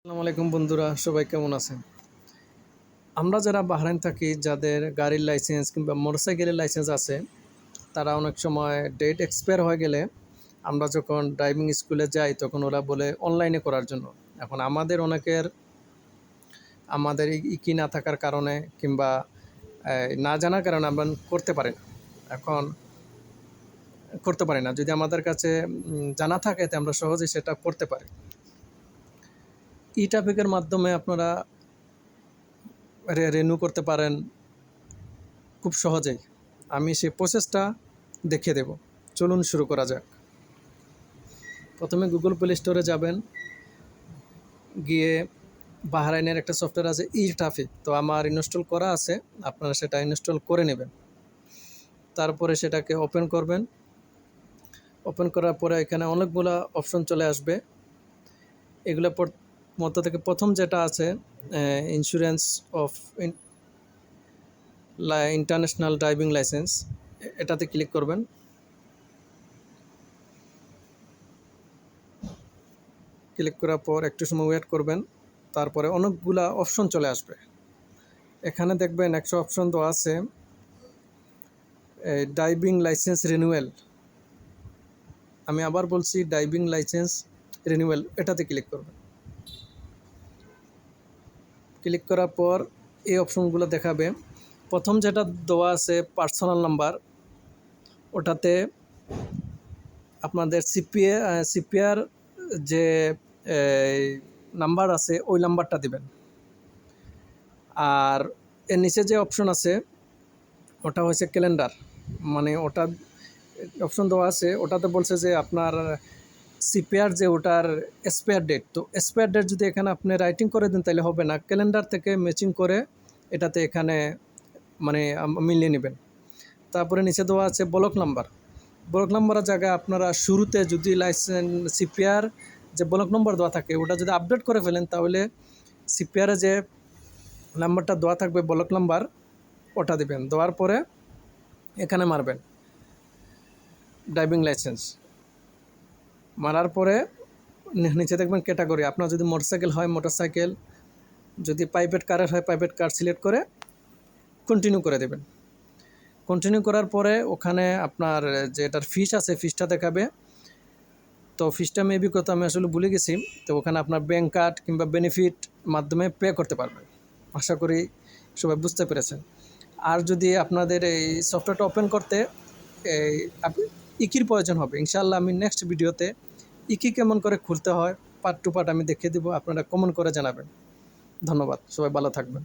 আসসালামু আলাইকুম বন্ধুরা, সবাই কেমন আছেন? আমরা যারা বাহরাইন থাকি, যাদের গাড়ির লাইসেন্স কিংবা মোটরসাইকেলের লাইসেন্স আছে, তারা অনেক সময় ডেট এক্সপায়ার হয়ে গেলে আমরা যখন ড্রাইভিং স্কুলে যাই তখন ওরা বলে অনলাইনে করার জন্য। এখন আমাদের অনেকের ইকি না থাকার কারণে কিংবা না জানার কারণে আমরা এখন করতে পারি না। যদি আমাদের কাছে জানা থাকে তো আমরা সহজেই সেটা করতে পারি। ই ট্রাফিকের মাধ্যমে আপনারা রেনিউ করতে পারেন খুব সহজেই। আমি সেই প্রসেসটা দেখিয়ে দেব। চলুন শুরু করা যাক। প্রথমে গুগল প্লে স্টোরে যাবেন, গিয়ে বাহরাইনের একটা সফটওয়্যার আছে ই ট্রাফিক, তো আমার ইনস্টল করা আছে, আপনারা সেটা ইনস্টল করে নেবেন। তারপরে সেটাকে ওপেন করবেন। ওপেন করার পরে এখানে অনেকগুলো অপশন চলে আসবে। এগুলো মধ্য থেকে প্রথম যেটা আছে insurance of international driving licence, এটাতে ক্লিক করবেন। ক্লিক করার পর একটু সময় ওয়েট করবেন। তারপরে অনেকগুলা অপশন চলে আসবে। এখানে দেখবেন একটা অপশন তো আছে ড্রাইভিং লাইসেন্স রিনিউয়াল। আমি আবার বলছি, ড্রাইভিং লাইসেন্স রিনিউয়াল, এটাতে ক্লিক করবেন। ক্লিক করার পর এই অপশনগুলো দেখাবে। প্রথম যেটা দেওয়া আছে পার্সোনাল নাম্বার, ওটাতে আপনাদের সিপিআর যে নাম্বার আছে ওই নাম্বারটা দিবেন। আর এর নিচে যে অপশন আছে ওটা হচ্ছে ক্যালেন্ডার, মানে ওটা অপশন দেওয়া আছে, ওটাতে বলছে যে আপনার সিপিআর যে ওটার এক্সপায়ার ডেট, তো এক্সপায়ার ডেট যদি এখানে আপনি রাইটিং করে দেন তাহলে হবে না, ক্যালেন্ডার থেকে ম্যাচিং করে এটাতে এখানে মানে মিলিয়ে নেবেন। তারপরে নিচে দেওয়া আছে ব্লক নাম্বার। ব্লক নাম্বারের জায়গায় আপনারা শুরুতে যদি লাইসেন্স সিপিআর যে ব্লক নম্বর দেওয়া থাকে ওটা যদি আপডেট করে ফেলেন তাহলে সিপিআরে যে নাম্বারটা দেওয়া থাকবে ব্লক নাম্বার ওটা দেবেন। দেওয়ার পরে এখানে মারবেন ড্রাইভিং লাইসেন্স। মারার পরে নিচে দেখবেন ক্যাটাগরি, আপনার যদি মোটরসাইকেল হয় মোটরসাইকেল, যদি প্রাইভেট কারের হয় প্রাইভেট কার সিলেক্ট করে কন্টিনিউ করে দেবেন। কন্টিনিউ করার পরে ওখানে আপনার যে এটার ফিস আছে ফিসটা দেখাবে। তো ফিসটা মেবি কত আমি আসলে ভুলে গেছি। তো ওখানে আপনার ব্যাঙ্ক কার্ড কিংবা বেনিফিট মাধ্যমে পে করতে পারবেন। আশা করি সবাই বুঝতে পেরেছেন। আর যদি আপনাদের এই সফটওয়্যারটা ওপেন করতে ইকির প্রয়োজন হবে, ইনশাআল্লাহ আমি নেক্সট ভিডিওতে ইকি কেমন করে খুলতে হয় পার্ট টু পার্ট আমি দেখিয়ে দেবো, আপনারা কমেন্ট করে জানাবেন। ধন্যবাদ, সবাই ভালো থাকবেন।